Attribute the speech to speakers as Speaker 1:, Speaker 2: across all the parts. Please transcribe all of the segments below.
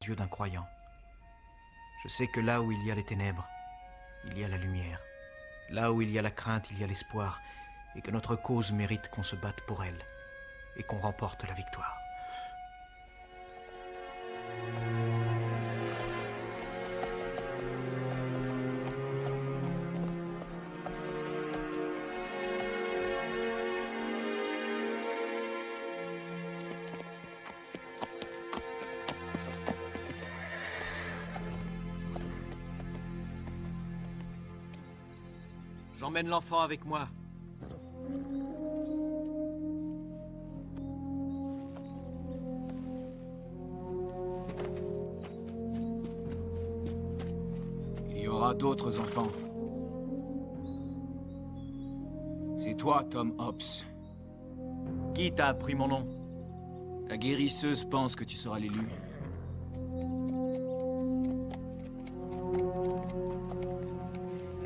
Speaker 1: yeux d'un croyant. Je sais que là où il y a les ténèbres, il y a la lumière. Là où il y a la crainte, il y a l'espoir. Et que notre cause mérite qu'on se batte pour elle. Et qu'on remporte la victoire. J'emmène l'enfant avec moi.
Speaker 2: Il y aura d'autres enfants. C'est toi, Tom Hobbs.
Speaker 1: Qui t'a appris mon nom?
Speaker 2: La guérisseuse pense que tu seras l'élu.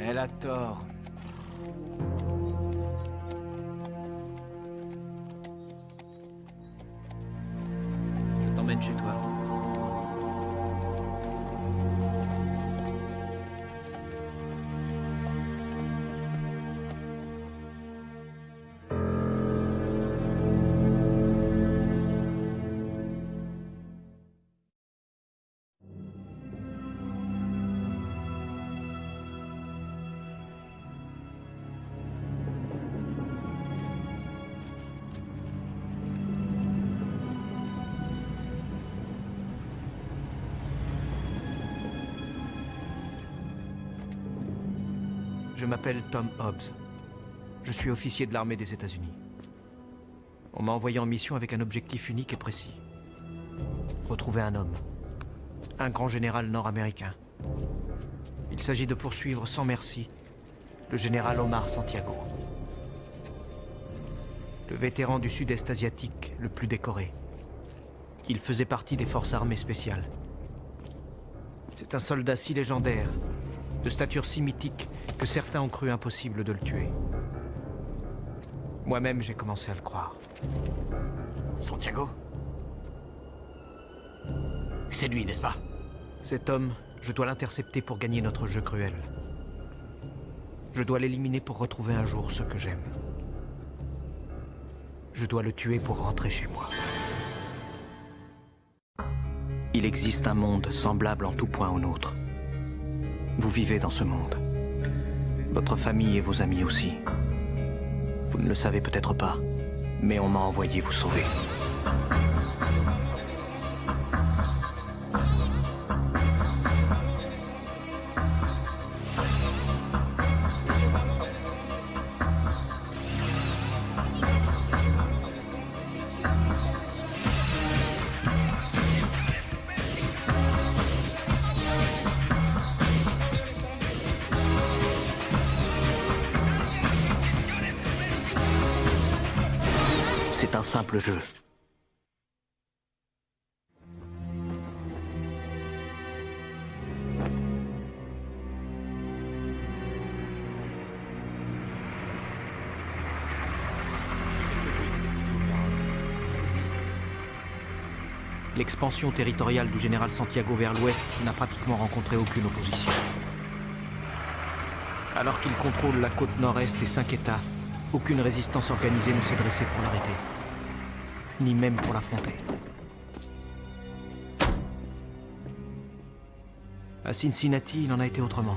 Speaker 2: Elle a tort.
Speaker 1: Je t'emmène chez toi. Je m'appelle Tom Hobbs. Je suis officier de l'armée des États-Unis. On m'a envoyé en mission avec un objectif unique et précis. Retrouver un homme. Un grand général nord-américain. Il s'agit de poursuivre sans merci le général Omar Santiago. Le vétéran du sud-est asiatique le plus décoré. Il faisait partie des forces armées spéciales. C'est un soldat si légendaire, de stature si mythique, que certains ont cru impossible de le tuer. Moi-même, j'ai commencé à le croire.
Speaker 3: Santiago? C'est lui, n'est-ce pas?
Speaker 1: Cet homme, je dois l'intercepter pour gagner notre jeu cruel. Je dois l'éliminer pour retrouver un jour ce que j'aime. Je dois le tuer pour rentrer chez moi. Il existe un monde semblable en tout point au nôtre. Vous vivez dans ce monde. Votre famille et vos amis aussi. Vous ne le savez peut-être pas, mais on m'a envoyé vous sauver. C'est un simple jeu. L'expansion territoriale du général Santiago vers l'ouest n'a pratiquement rencontré aucune opposition. Alors qu'il contrôle la côte nord-est et 5 États, aucune résistance organisée ne s'est dressée pour l'arrêter. Ni même pour l'affronter. À Cincinnati, il en a été autrement.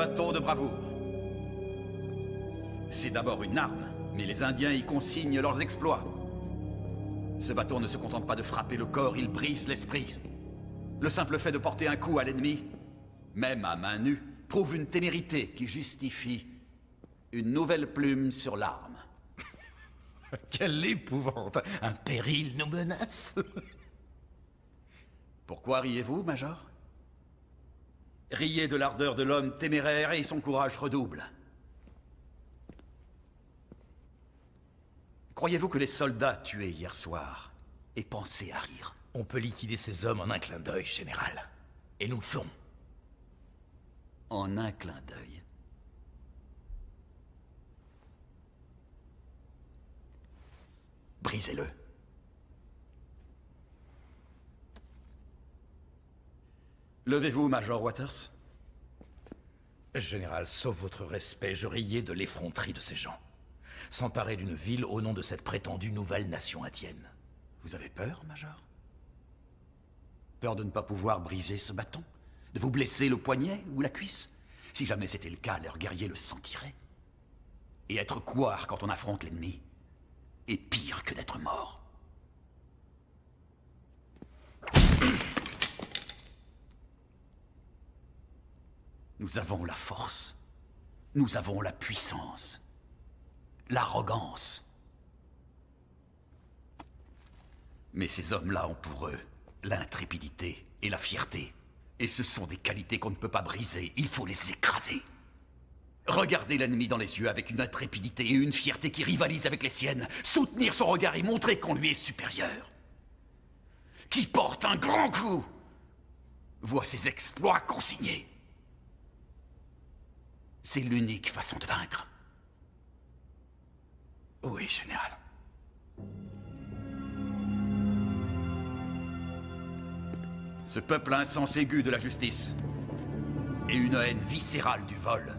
Speaker 4: bâton de bravoure. C'est d'abord une arme, mais les Indiens y consignent leurs exploits. Ce bâton ne se contente pas de frapper le corps, il brise l'esprit. Le simple fait de porter un coup à l'ennemi, même à main nue, prouve une témérité qui justifie une nouvelle plume sur l'arme.
Speaker 5: Quelle épouvante! Un péril nous menace.
Speaker 4: Pourquoi riez-vous, Major? Riez de l'ardeur de l'homme téméraire et son courage redouble. Croyez-vous que les soldats tués hier soir aient pensé à rire?
Speaker 5: On peut liquider ces hommes en un clin d'œil, général. Et nous le ferons.
Speaker 4: En un clin d'œil. Brisez-le. Levez-vous, Major Waters.
Speaker 5: Général, sauf votre respect, je riais de l'effronterie de ces gens. S'emparer d'une ville au nom de cette prétendue nouvelle nation indienne.
Speaker 4: Vous avez peur, Major? Peur de ne pas pouvoir briser ce bâton? De vous blesser le poignet ou la cuisse? Si jamais c'était le cas, leurs guerriers le sentiraient. Et être couard quand on affronte l'ennemi est pire que d'être mort. Nous avons la force. Nous avons la puissance. L'arrogance. Mais ces hommes-là ont pour eux l'intrépidité et la fierté. Et ce sont des qualités qu'on ne peut pas briser, il faut les écraser. Regardez l'ennemi dans les yeux avec une intrépidité et une fierté qui rivalisent avec les siennes. Soutenir son regard et montrer qu'on lui est supérieur. Qui porte un grand coup voit ses exploits consignés. C'est l'unique façon de vaincre.
Speaker 5: Oui, général.
Speaker 4: Ce peuple a un sens aigu de la justice et une haine viscérale du vol.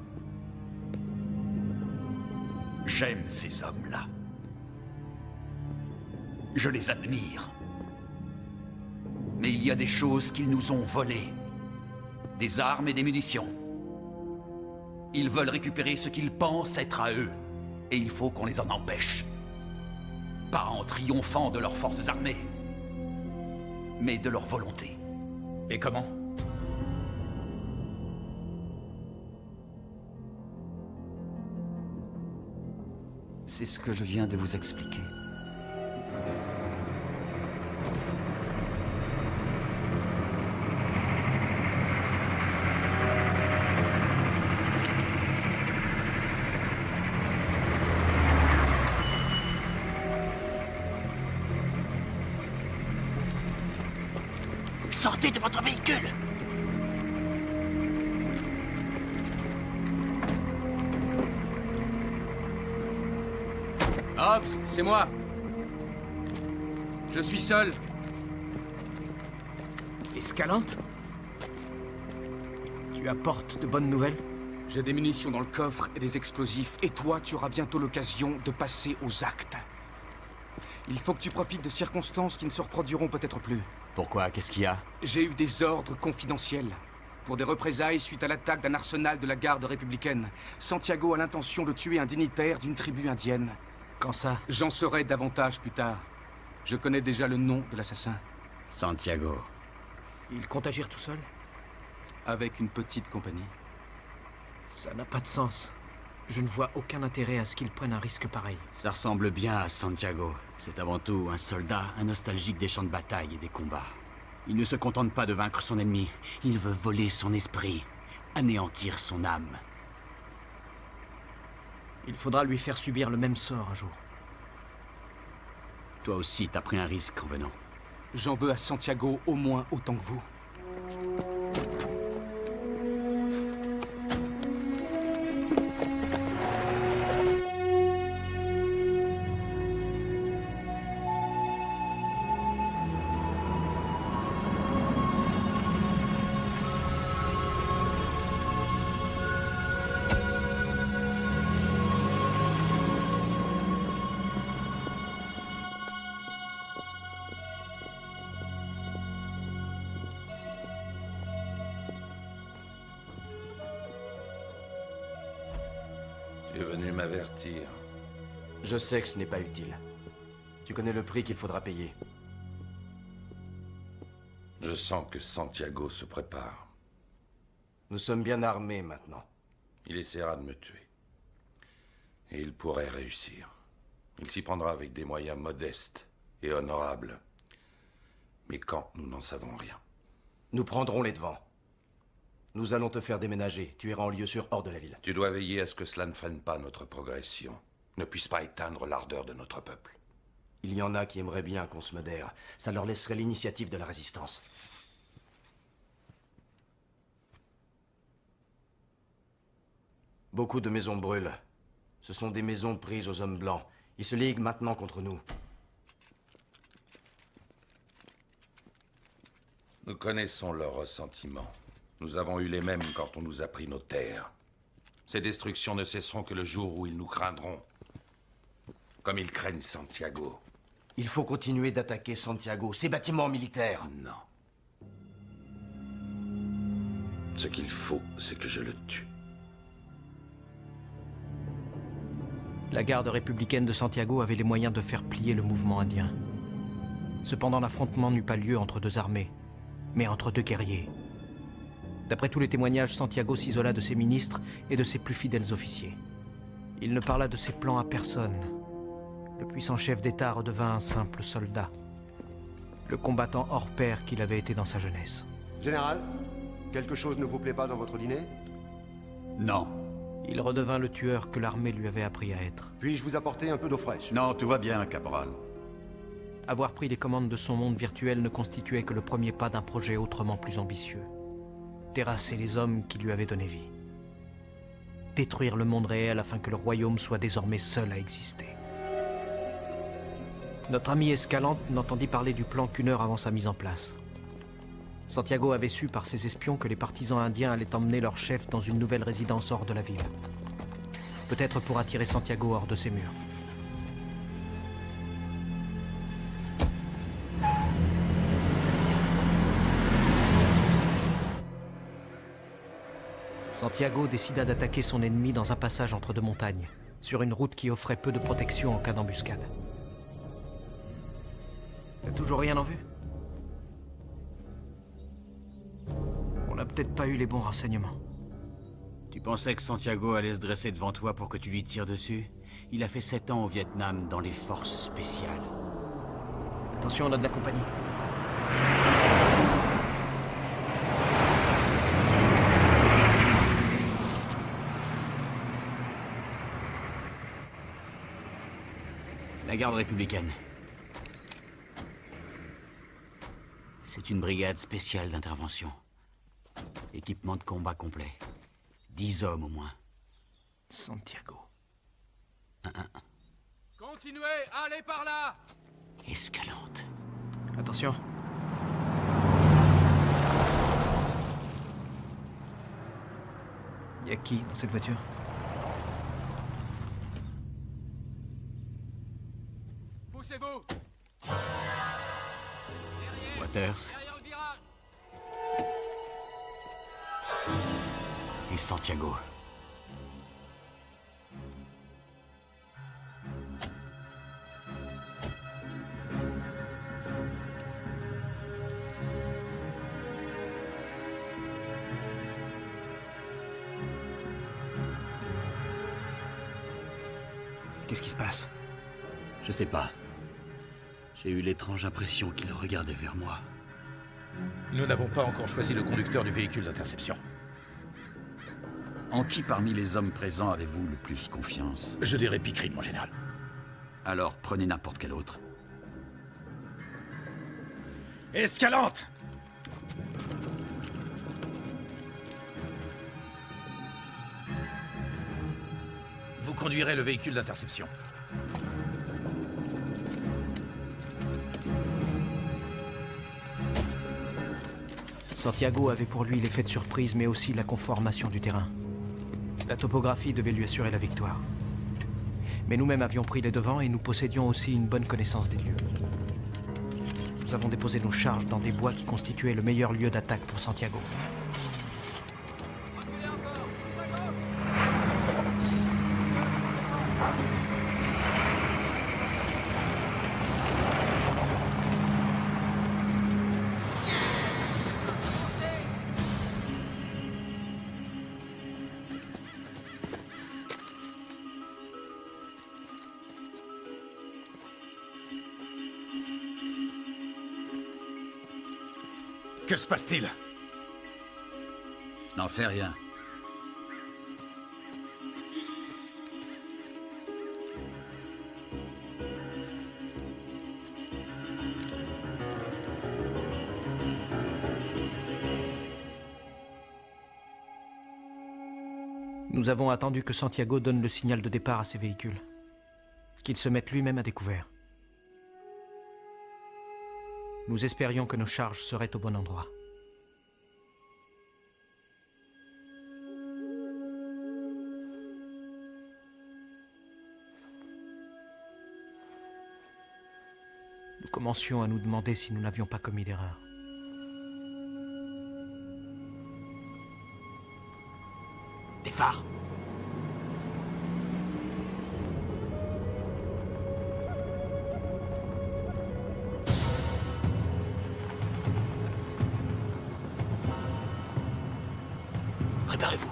Speaker 4: J'aime ces hommes-là. Je les admire. Mais il y a des choses qu'ils nous ont volées. Des armes et des munitions. Ils veulent récupérer ce qu'ils pensent être à eux. Et il faut qu'on les en empêche. Pas en triomphant de leurs forces armées, mais de leur volonté.
Speaker 5: Et comment?
Speaker 4: C'est ce que je viens de vous expliquer.
Speaker 3: Sortez de votre véhicule!
Speaker 2: Hobbs, c'est moi. Je suis seul.
Speaker 1: Escalante? Tu apportes de bonnes nouvelles?
Speaker 6: J'ai des munitions dans le coffre et des explosifs, et toi, tu auras bientôt l'occasion de passer aux actes. Il faut que tu profites de circonstances qui ne se reproduiront peut-être plus.
Speaker 3: Pourquoi? Qu'est-ce qu'il y a?
Speaker 6: J'ai eu des ordres confidentiels. Pour des représailles suite à l'attaque d'un arsenal de la garde républicaine, Santiago a l'intention de tuer un dignitaire d'une tribu indienne.
Speaker 1: Quand ça?
Speaker 6: J'en saurai davantage plus tard. Je connais déjà le nom de l'assassin.
Speaker 3: Santiago.
Speaker 1: Il compte agir tout seul?
Speaker 6: Avec une petite compagnie.
Speaker 1: Ça n'a pas de sens. Je ne vois aucun intérêt à ce qu'il prenne un risque pareil.
Speaker 3: Ça ressemble bien à Santiago. C'est avant tout un soldat, un nostalgique des champs de bataille et des combats. Il ne se contente pas de vaincre son ennemi. Il veut voler son esprit, anéantir son âme.
Speaker 1: Il faudra lui faire subir le même sort un jour.
Speaker 3: Toi aussi, t'as pris un risque en venant.
Speaker 6: J'en veux à Santiago au moins autant que vous.
Speaker 7: Tu es venu m'avertir.
Speaker 8: Je sais que ce n'est pas utile. Tu connais le prix qu'il faudra payer.
Speaker 7: Je sens que Santiago se prépare.
Speaker 8: Nous sommes bien armés maintenant.
Speaker 7: Il essaiera de me tuer. Et il pourrait réussir. Il s'y prendra avec des moyens modestes et honorables. Mais quand nous n'en savons rien.
Speaker 8: Nous prendrons les devants. Nous allons te faire déménager. Tu iras en lieu sûr hors de la ville.
Speaker 7: Tu dois veiller à ce que cela ne freine pas notre progression, ne puisse pas éteindre l'ardeur de notre peuple.
Speaker 8: Il y en a qui aimeraient bien qu'on se modère. Ça leur laisserait l'initiative de la résistance. Beaucoup de maisons brûlent. Ce sont des maisons prises aux hommes blancs. Ils se liguent maintenant contre nous.
Speaker 7: Nous connaissons leurs ressentiments. Nous avons eu les mêmes quand on nous a pris nos terres. Ces destructions ne cesseront que le jour où ils nous craindront. Comme ils craignent Santiago.
Speaker 8: Il faut continuer d'attaquer Santiago, ces bâtiments militaires.
Speaker 7: Non. Ce qu'il faut, c'est que je le tue.
Speaker 1: La garde républicaine de Santiago avait les moyens de faire plier le mouvement indien. Cependant, l'affrontement n'eut pas lieu entre deux armées, mais entre deux guerriers. D'après tous les témoignages, Santiago s'isola de ses ministres et de ses plus fidèles officiers. Il ne parla de ses plans à personne. Le puissant chef d'État redevint un simple soldat, le combattant hors pair qu'il avait été dans sa jeunesse.
Speaker 9: Général, quelque chose ne vous plaît pas dans votre dîner?
Speaker 3: Non.
Speaker 1: Il redevint le tueur que l'armée lui avait appris à être.
Speaker 9: Puis-je vous apporter un peu d'eau fraîche?
Speaker 4: Non, tout va bien, caporal.
Speaker 1: Avoir pris les commandes de son monde virtuel ne constituait que le premier pas d'un projet autrement plus ambitieux. Terrasser les hommes qui lui avaient donné vie. Détruire le monde réel afin que le royaume soit désormais seul à exister. Notre ami Escalante n'entendit parler du plan qu'une heure avant sa mise en place. Santiago avait su par ses espions que les partisans indiens allaient emmener leur chef dans une nouvelle résidence hors de la ville. Peut-être pour attirer Santiago hors de ses murs. Santiago décida d'attaquer son ennemi dans un passage entre deux montagnes, sur une route qui offrait peu de protection en cas d'embuscade. T'as toujours rien en vue? On n'a peut-être pas eu les bons renseignements.
Speaker 3: Tu pensais que Santiago allait se dresser devant toi pour que tu lui tires dessus? Il a fait 7 ans au Vietnam dans les forces spéciales.
Speaker 1: Attention, on a de la compagnie.
Speaker 3: La garde républicaine. C'est une brigade spéciale d'intervention. Équipement de combat complet. 10 hommes au moins.
Speaker 1: Santiago.
Speaker 6: Continuez, allez par là!
Speaker 3: Escalante.
Speaker 1: Attention. Y a qui dans cette voiture?
Speaker 6: Poussez-vous!
Speaker 3: Waters. Et Santiago.
Speaker 1: Qu'est-ce qui se passe?
Speaker 3: Je sais pas. J'ai eu l'étrange impression qu'il regardait vers moi.
Speaker 5: Nous n'avons pas encore choisi le conducteur du véhicule d'interception.
Speaker 4: En qui parmi les hommes présents avez-vous le plus confiance?
Speaker 5: Je dirais Pickering, mon général.
Speaker 4: Alors prenez n'importe quel autre.
Speaker 5: Escalante! Vous conduirez le véhicule d'interception.
Speaker 1: Santiago avait pour lui l'effet de surprise, mais aussi la conformation du terrain. La topographie devait lui assurer la victoire. Mais nous-mêmes avions pris les devants et nous possédions aussi une bonne connaissance des lieux. Nous avons déposé nos charges dans des bois qui constituaient le meilleur lieu d'attaque pour Santiago.
Speaker 5: Que se passe-t-il?
Speaker 4: Je n'en sais rien.
Speaker 1: Nous avons attendu que Santiago donne le signal de départ à ses véhicules. Qu'il se mette lui-même à découvert. Nous espérions que nos charges seraient au bon endroit. Nous commencions à nous demander si nous n'avions pas commis d'erreur.
Speaker 3: Des phares. Préparez-vous.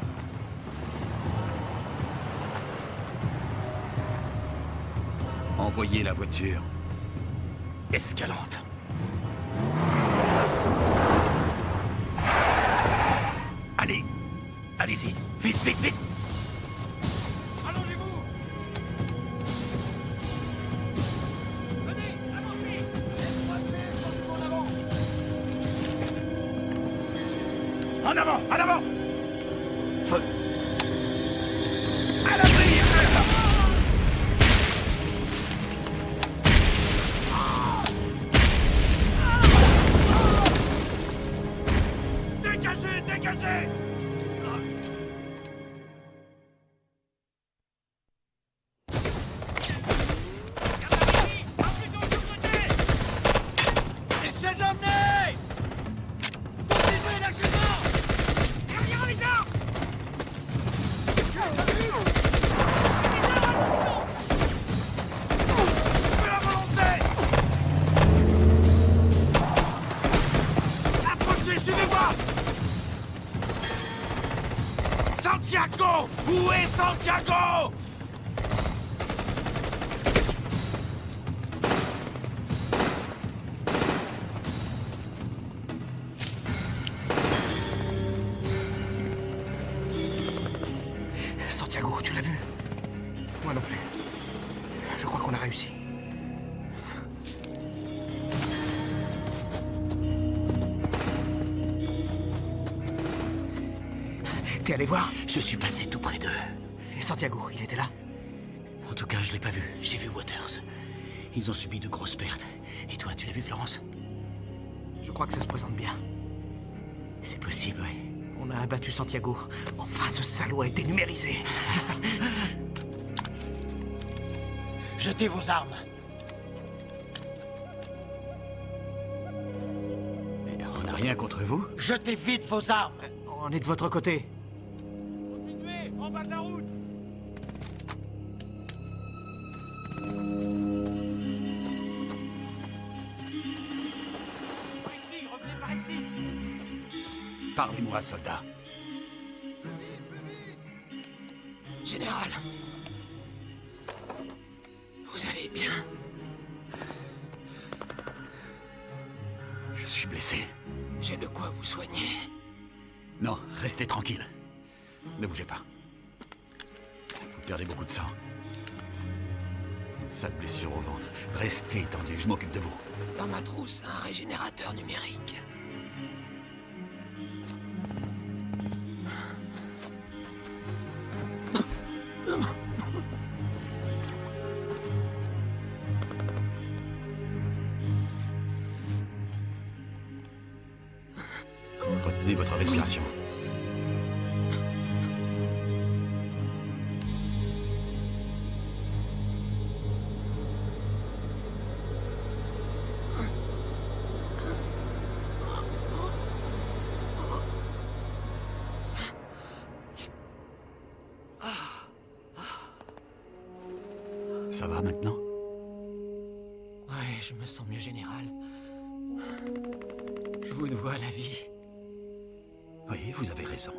Speaker 4: Envoyez la voiture.
Speaker 5: Escalante. Allez, allez-y, vite, vite, vite.
Speaker 2: Allongez-vous! Venez, avancez!
Speaker 5: En avant, en avant.
Speaker 4: Feu.
Speaker 5: À l'abri. Dégagez, dégagez.
Speaker 2: Essayez de l'emmener! Continuez, lâchez-moi! Derrière les arbres!
Speaker 5: Fais la volonté. Approchez, suivez-moi. Santiago! Où est Santiago?
Speaker 1: Santiago, tu l'as vu? Moi non plus. Je crois qu'on a réussi. T'es allé voir?
Speaker 3: Je suis passé tout près d'eux.
Speaker 1: Et Santiago, il était là?
Speaker 3: En tout cas, je l'ai pas vu. J'ai vu Waters. Ils ont subi de grosses pertes. Et toi, tu l'as vu, Florence?
Speaker 1: Je crois que ça se présente bien.
Speaker 3: C'est possible, oui.
Speaker 1: On a abattu Santiago. Enfin, ce salaud a été numérisé.
Speaker 3: Jetez vos armes. On n'a rien contre vous.
Speaker 5: Jetez vite vos armes.
Speaker 1: On est de votre côté.
Speaker 2: Continuez, en bas de la route! Par ici, revenez par ici!
Speaker 5: Parlez-moi, soldat.
Speaker 3: Général. Vous allez bien?
Speaker 4: Je suis blessé.
Speaker 3: J'ai de quoi vous soigner.
Speaker 4: Non, restez tranquille. Ne bougez pas. Vous perdez beaucoup de sang. Une sale blessure au ventre. Restez étendu, je m'occupe de vous.
Speaker 3: Dans ma trousse, un régénérateur numérique.
Speaker 4: Retenez votre respiration. Ça va maintenant?
Speaker 3: Ouais, je me sens mieux, général. Je vous dois la vie.
Speaker 4: Oui, vous avez raison.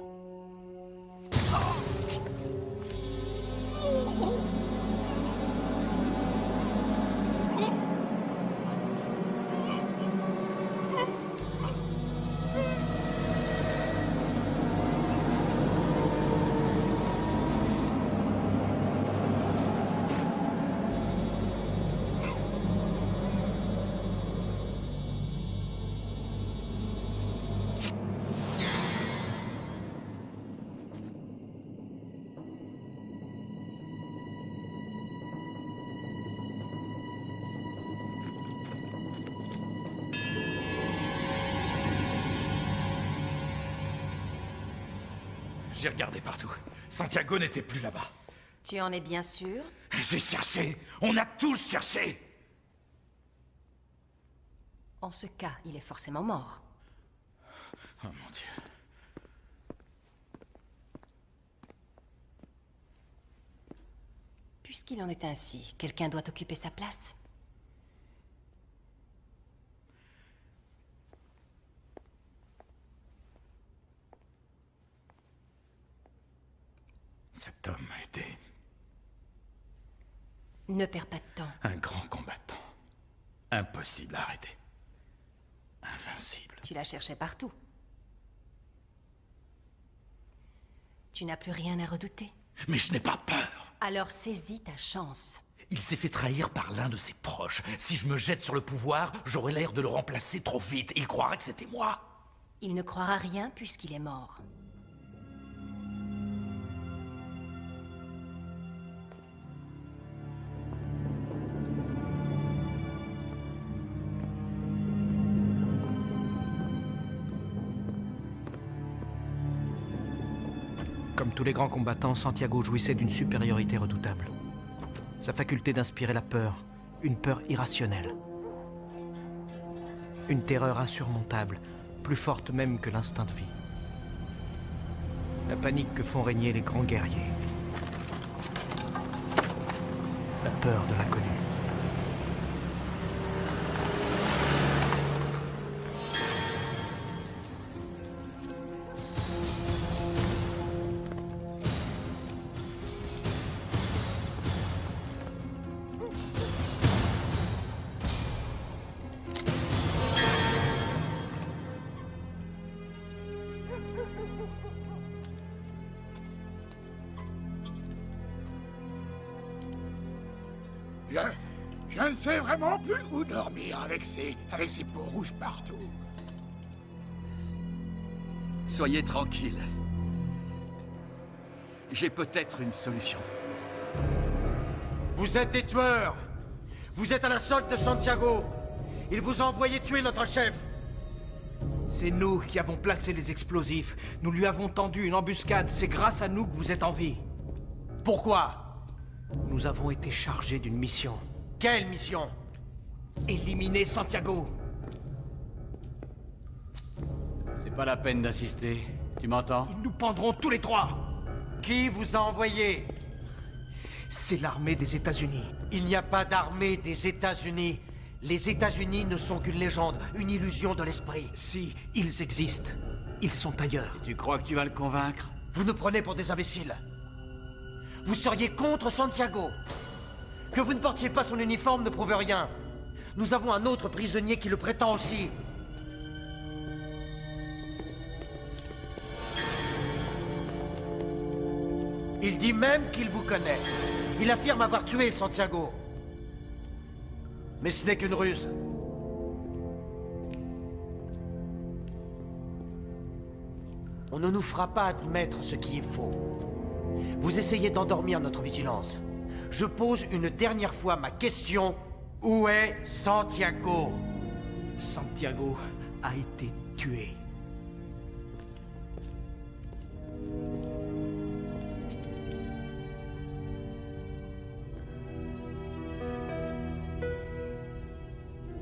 Speaker 5: J'ai regardé partout. Santiago n'était plus là-bas.
Speaker 10: Tu en es bien sûr?
Speaker 5: J'ai cherché. On a tous cherché.
Speaker 10: En ce cas, il est forcément mort.
Speaker 5: Oh mon Dieu.
Speaker 10: Puisqu'il en est ainsi, quelqu'un doit occuper sa place.
Speaker 5: Cet homme a été
Speaker 10: Ne perds pas de temps.
Speaker 5: un grand combattant. Impossible à arrêter. Invincible.
Speaker 10: Tu la cherchais partout. Tu n'as plus rien à redouter.
Speaker 5: Mais je n'ai pas peur.
Speaker 10: Alors saisis ta chance.
Speaker 5: Il s'est fait trahir par l'un de ses proches. Si je me jette sur le pouvoir, j'aurai l'air de le remplacer trop vite. Il croira que c'était moi.
Speaker 10: Il ne croira rien puisqu'il est mort.
Speaker 1: Comme tous les grands combattants, Santiago jouissait d'une supériorité redoutable. Sa faculté d'inspirer la peur, une peur irrationnelle. Une terreur insurmontable, plus forte même que l'instinct de vie. La panique que font régner les grands guerriers. La peur de l'inconnu.
Speaker 11: Je ne sais vraiment plus où dormir avec ces peaux rouges partout.
Speaker 4: Soyez tranquille. J'ai peut-être une solution.
Speaker 8: Vous êtes des tueurs. Vous êtes à la solde de Santiago. Il vous a envoyé tuer notre chef.
Speaker 1: C'est nous qui avons placé les explosifs. Nous lui avons tendu une embuscade. C'est grâce à nous que vous êtes en vie.
Speaker 8: Pourquoi?
Speaker 1: Nous avons été chargés d'une mission.
Speaker 8: Quelle mission?
Speaker 1: Éliminer Santiago.
Speaker 3: C'est pas la peine d'assister. Tu m'entends?
Speaker 1: Ils nous pendront tous les trois.
Speaker 8: Qui vous a envoyé?
Speaker 1: C'est l'armée des États-Unis.
Speaker 8: Il n'y a pas d'armée des États-Unis. Les États-Unis ne sont qu'une légende, une illusion de l'esprit.
Speaker 1: Si, ils existent. Ils sont ailleurs.
Speaker 3: Et tu crois que tu vas le convaincre?
Speaker 8: Vous nous prenez pour des imbéciles. Vous seriez contre Santiago. Que vous ne portiez pas son uniforme ne prouve rien. Nous avons un autre prisonnier qui le prétend aussi. Il dit même qu'il vous connaît. Il affirme avoir tué Santiago. Mais ce n'est qu'une ruse. On ne nous fera pas admettre ce qui est faux. Vous essayez d'endormir notre vigilance. Je pose une dernière fois ma question. Où est Santiago?
Speaker 1: Santiago a été tué.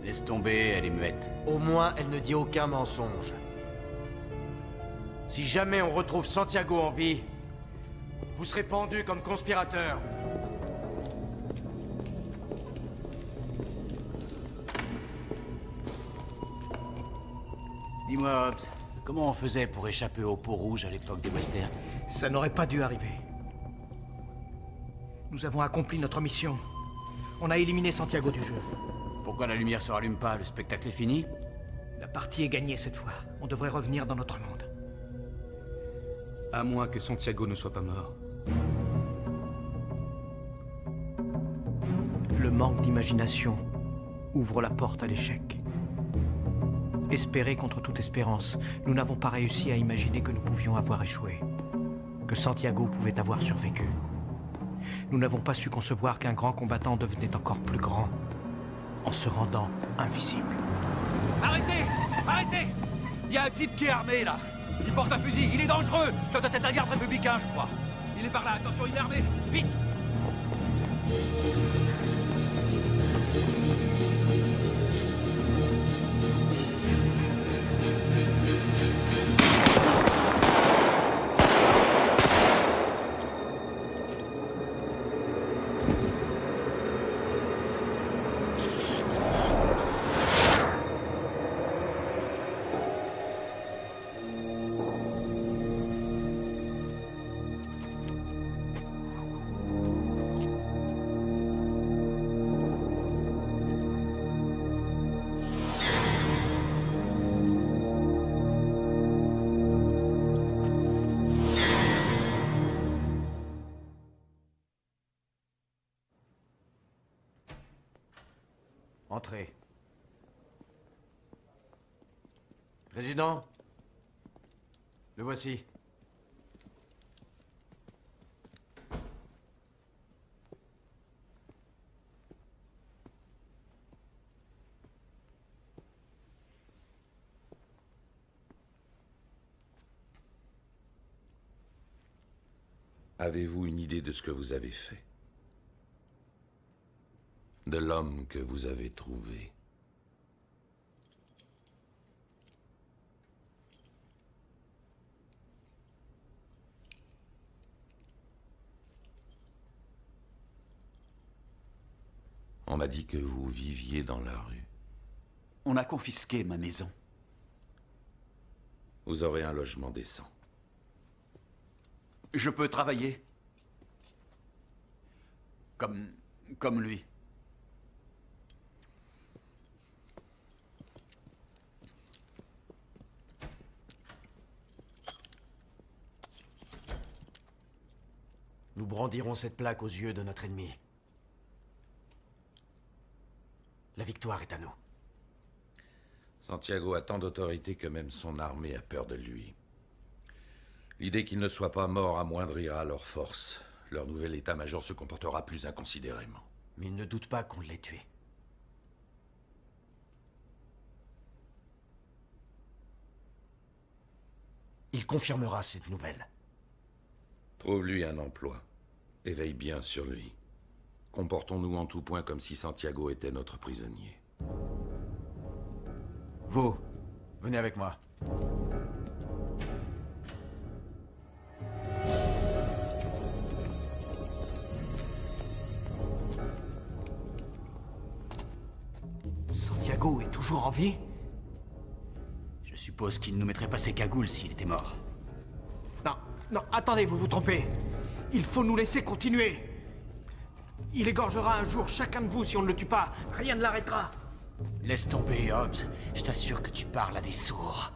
Speaker 3: Laisse tomber, elle est muette.
Speaker 8: Au moins, elle ne dit aucun mensonge. Si jamais on retrouve Santiago en vie, vous serez pendu comme conspirateur.
Speaker 3: Dis-moi, Hobbs, comment on faisait pour échapper aux peaux rouges à l'époque des westerns?
Speaker 1: Ça n'aurait pas dû arriver. Nous avons accompli notre mission. On a éliminé Santiago du jeu.
Speaker 3: Pourquoi la lumière se rallume pas? Le spectacle est fini?
Speaker 1: La partie est gagnée cette fois. On devrait revenir dans notre monde.
Speaker 6: À moins que Santiago ne soit pas mort.
Speaker 1: Le manque d'imagination ouvre la porte à l'échec. Espérer contre toute espérance, nous n'avons pas réussi à imaginer que nous pouvions avoir échoué. Que Santiago pouvait avoir survécu. Nous n'avons pas su concevoir qu'un grand combattant devenait encore plus grand en se rendant invisible.
Speaker 4: Arrêtez! Arrêtez! Il y a un type qui est armé, là! Il porte un fusil, il est dangereux. Ça doit être un garde républicain, je crois. Il est par là, attention, il est armé. Vite!
Speaker 8: Entrez. Président, le voici.
Speaker 7: Avez-vous une idée de ce que vous avez fait? De l'homme que vous avez trouvé? On m'a dit que vous viviez dans la rue.
Speaker 4: On a confisqué ma maison.
Speaker 7: Vous aurez un logement décent.
Speaker 4: Je peux travailler. Comme lui.
Speaker 8: Nous brandirons cette plaque aux yeux de notre ennemi. La victoire est à nous.
Speaker 7: Santiago a tant d'autorité que même son armée a peur de lui. L'idée qu'il ne soit pas mort amoindrira leur force. Leur nouvel état-major se comportera plus inconsidérément.
Speaker 8: Mais il ne doute pas qu'on l'ait tué. Il confirmera cette nouvelle.
Speaker 7: Trouve-lui un emploi. Et veille bien sur lui. Comportons-nous en tout point comme si Santiago était notre prisonnier.
Speaker 8: Vous, venez avec moi.
Speaker 1: Santiago est toujours en vie?
Speaker 3: Je suppose qu'il ne nous mettrait pas ses cagoules s'il était mort.
Speaker 1: Non, non, attendez, vous vous trompez. Il faut nous laisser continuer. Il égorgera un jour chacun de vous si on ne le tue pas. Rien ne l'arrêtera.
Speaker 3: Laisse tomber, Hobbs. Je t'assure que tu parles à des sourds.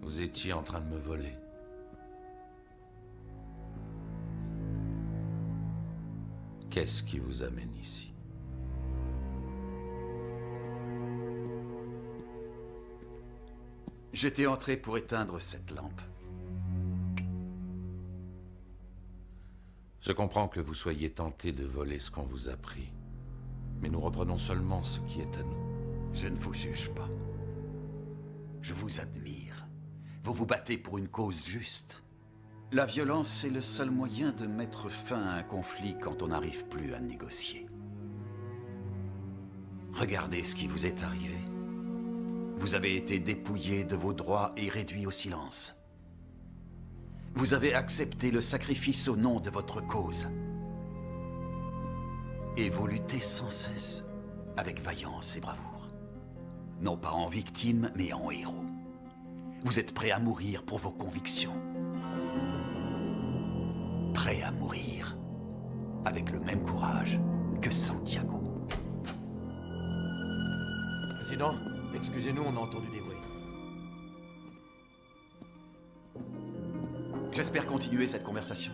Speaker 7: Vous étiez en train de me voler. Qu'est-ce qui vous amène ici?
Speaker 4: J'étais entré pour éteindre cette lampe.
Speaker 7: Je comprends que vous soyez tenté de voler ce qu'on vous a pris. Mais nous reprenons seulement ce qui est à nous.
Speaker 4: Je ne vous juge pas. Je vous admire. Vous vous battez pour une cause juste. La violence est le seul moyen de mettre fin à un conflit quand on n'arrive plus à négocier. Regardez ce qui vous est arrivé. Vous avez été dépouillé de vos droits et réduit au silence. Vous avez accepté le sacrifice au nom de votre cause. Et vous luttez sans cesse, avec vaillance et bravoure. Non pas en victime, mais en héros. Vous êtes prêt à mourir pour vos convictions. Prêt à mourir, avec le même courage que Santiago.
Speaker 8: Président, excusez-nous, on a entendu des bruits.
Speaker 4: J'espère continuer cette conversation.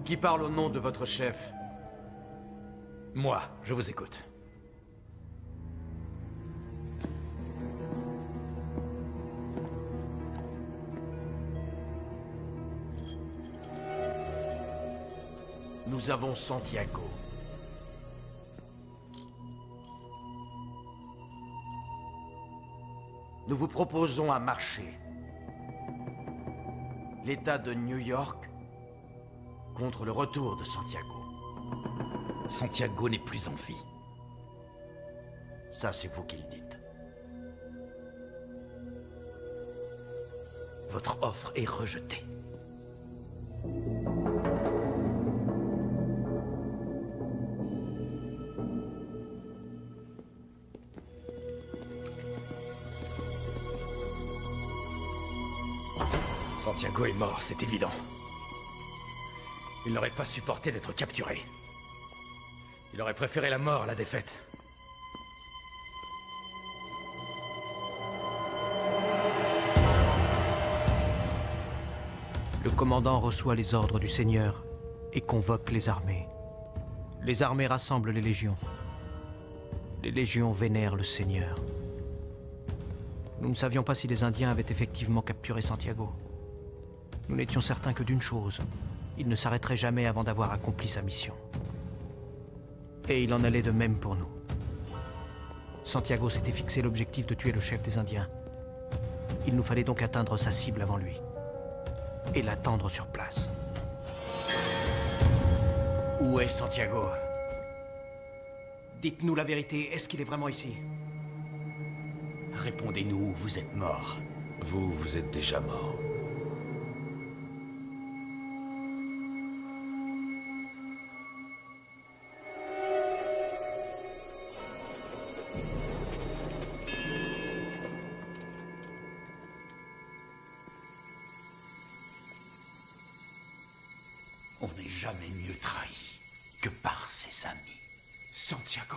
Speaker 8: Qui parle au nom de votre chef?
Speaker 5: Moi, je vous écoute.
Speaker 8: Nous avons Santiago. Nous vous proposons un marché. L'État de New York contre le retour de Santiago.
Speaker 5: Santiago n'est plus en vie.
Speaker 8: Ça, c'est vous qui le dites.
Speaker 5: Votre offre est rejetée. Santiago est mort, c'est évident. Il n'aurait pas supporté d'être capturé. Il aurait préféré la mort à la défaite.
Speaker 1: Le commandant reçoit les ordres du Seigneur et convoque les armées. Les armées rassemblent les légions. Les légions vénèrent le Seigneur. Nous ne savions pas si les Indiens avaient effectivement capturé Santiago. Nous n'étions certains que d'une chose. Il ne s'arrêterait jamais avant d'avoir accompli sa mission. Et il en allait de même pour nous. Santiago s'était fixé l'objectif de tuer le chef des Indiens. Il nous fallait donc atteindre sa cible avant lui. Et l'attendre sur place.
Speaker 3: Où est Santiago?
Speaker 1: Dites-nous la vérité, est-ce qu'il est vraiment ici?
Speaker 3: Répondez-nous, vous êtes mort.
Speaker 7: Vous êtes déjà mort.
Speaker 4: On n'est jamais mieux trahi que par ses amis.
Speaker 6: Santiago.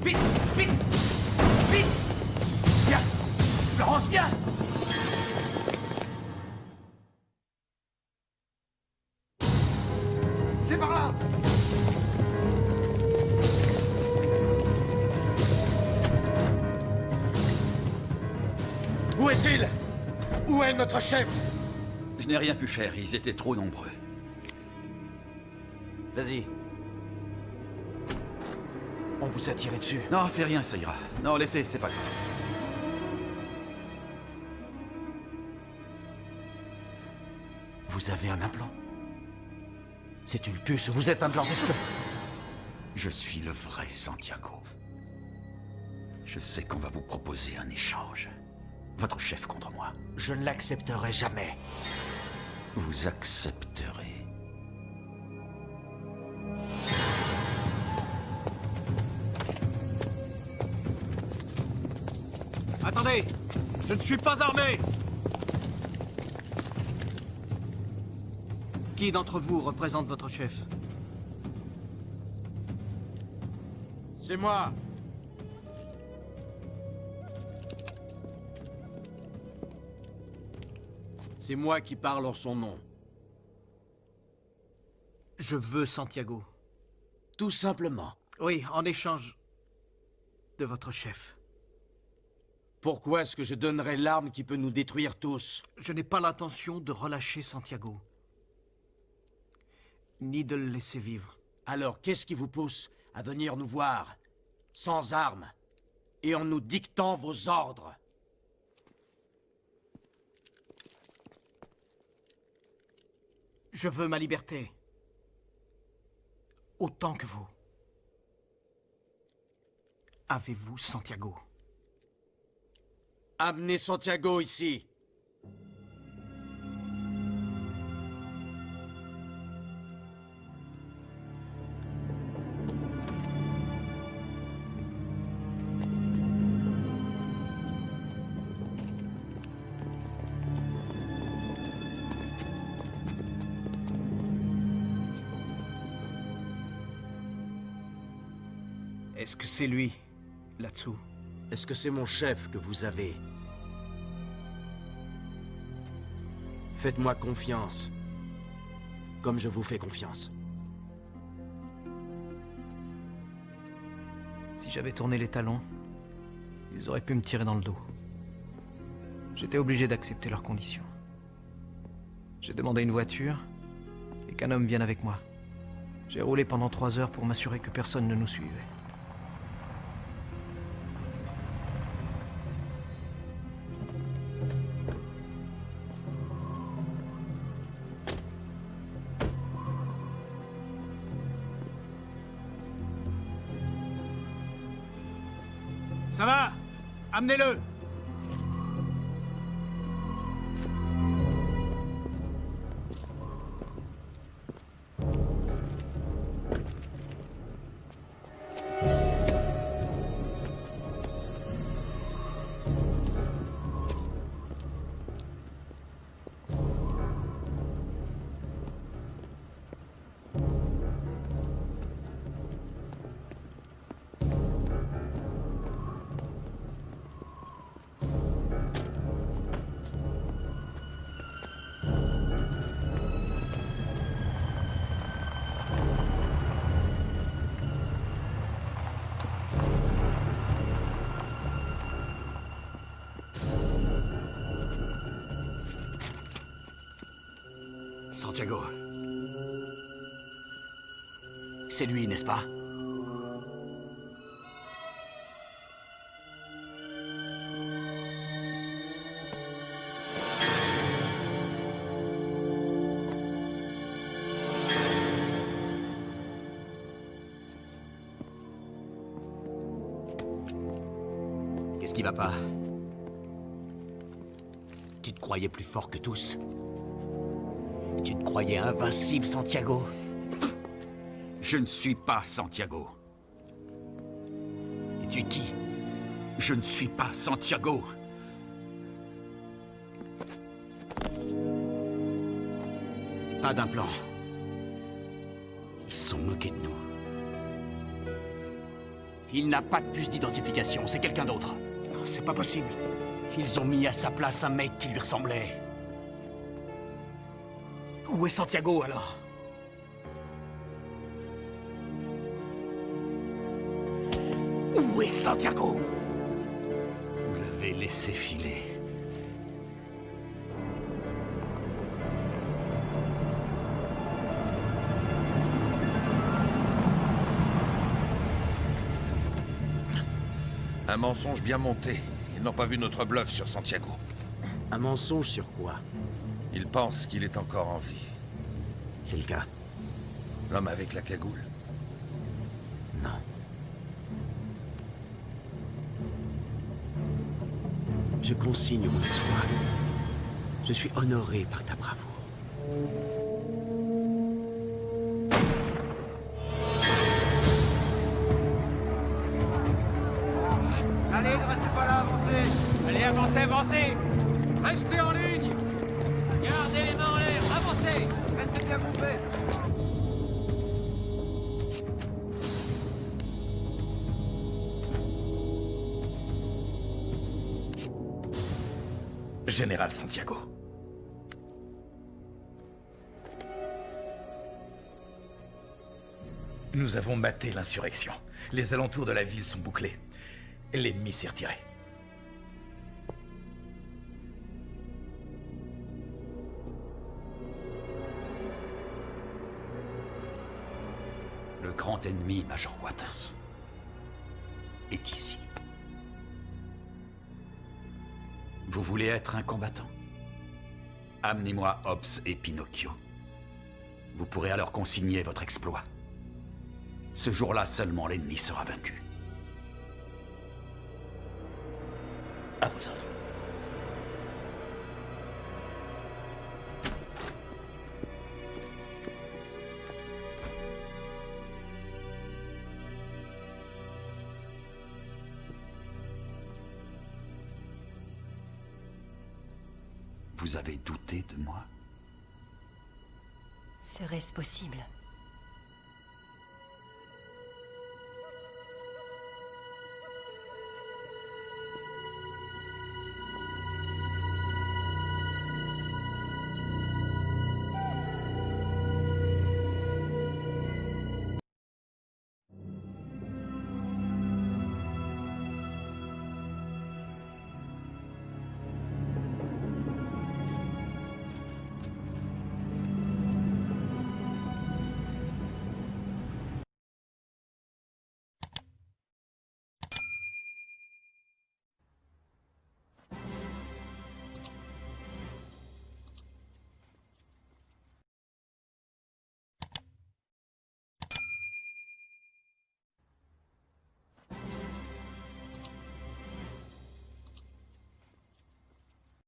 Speaker 8: Vite! Vite! Vite! Viens! Florence, viens!
Speaker 9: C'est par là!
Speaker 8: Où est-il? Où est notre chef?
Speaker 4: Je n'ai rien pu faire, ils étaient trop nombreux.
Speaker 8: Vas-y. On vous a tiré dessus.
Speaker 4: Non, c'est rien, ça ira. Non, laissez, c'est pas grave.
Speaker 8: Vous avez un implant? C'est une puce, vous êtes un blanc d'esprit.
Speaker 4: Je suis le vrai Santiago. Je sais qu'on va vous proposer un échange. Votre chef contre moi.
Speaker 8: Je ne l'accepterai jamais.
Speaker 4: Vous accepterez.
Speaker 1: Attendez! Je ne suis pas armé! Qui d'entre vous représente votre chef?
Speaker 8: C'est moi. C'est moi qui parle en son nom.
Speaker 1: Je veux Santiago.
Speaker 8: Tout simplement.
Speaker 1: Oui, en échange de votre chef.
Speaker 8: Pourquoi est-ce que je donnerais l'arme qui peut nous détruire tous?
Speaker 1: Je n'ai pas l'intention de relâcher Santiago. Ni de le laisser vivre.
Speaker 8: Alors, qu'est-ce qui vous pousse à venir nous voir, sans armes, et en nous dictant vos ordres?
Speaker 1: Je veux ma liberté. Autant que vous. Avez-vous Santiago?
Speaker 8: Amenez Santiago ici.
Speaker 1: Est-ce que c'est lui, là-dessous?
Speaker 8: Est-ce que c'est mon chef que vous avez? Faites-moi confiance. Comme je vous fais confiance.
Speaker 1: Si j'avais tourné les talons, ils auraient pu me tirer dans le dos. J'étais obligé d'accepter leurs conditions. J'ai demandé une voiture et qu'un homme vienne avec moi. J'ai roulé pendant 3 heures pour m'assurer que personne ne nous suivait.
Speaker 2: Ça va? Amenez-le!
Speaker 3: Santiago. C'est lui, n'est-ce pas? Qu'est-ce qui va pas? Tu te croyais plus fort que tous? Tu te croyais invincible, Santiago?
Speaker 4: Je ne suis pas Santiago.
Speaker 3: Et tu es qui?
Speaker 4: Je ne suis pas Santiago.
Speaker 3: Pas d'un plan. Ils se sont moqués de nous. Il n'a pas de puce d'identification, c'est quelqu'un d'autre.
Speaker 1: C'est pas possible.
Speaker 3: Ils ont mis à sa place un mec qui lui ressemblait.
Speaker 1: Où est Santiago, alors?
Speaker 4: Où est Santiago? Vous l'avez laissé filer.
Speaker 7: Un mensonge bien monté. Ils n'ont pas vu notre bluff sur Santiago.
Speaker 8: Un mensonge sur quoi?
Speaker 7: Ils pensent qu'il est encore en vie.
Speaker 8: C'est le cas.
Speaker 7: L'homme avec la cagoule?
Speaker 3: Non. Je consigne mon exploit. Je suis honoré par ta bravoure.
Speaker 2: Allez, ne restez pas là, avancez.
Speaker 6: Allez, avancez, avancez!
Speaker 2: Restez en ligne. Gardez les mains en l'air, avancez. Restez bien groupés.
Speaker 5: Général Santiago. Nous avons maté l'insurrection. Les alentours de la ville sont bouclés. L'ennemi s'est retiré.
Speaker 4: Le grand ennemi, Major Waters, est ici. Vous voulez être un combattant? Amenez-moi Hobbs et Pinocchio. Vous pourrez alors consigner votre exploit. Ce jour-là seulement, l'ennemi sera vaincu. À vos ordres. Vous avez douté de moi?
Speaker 10: Serait-ce possible?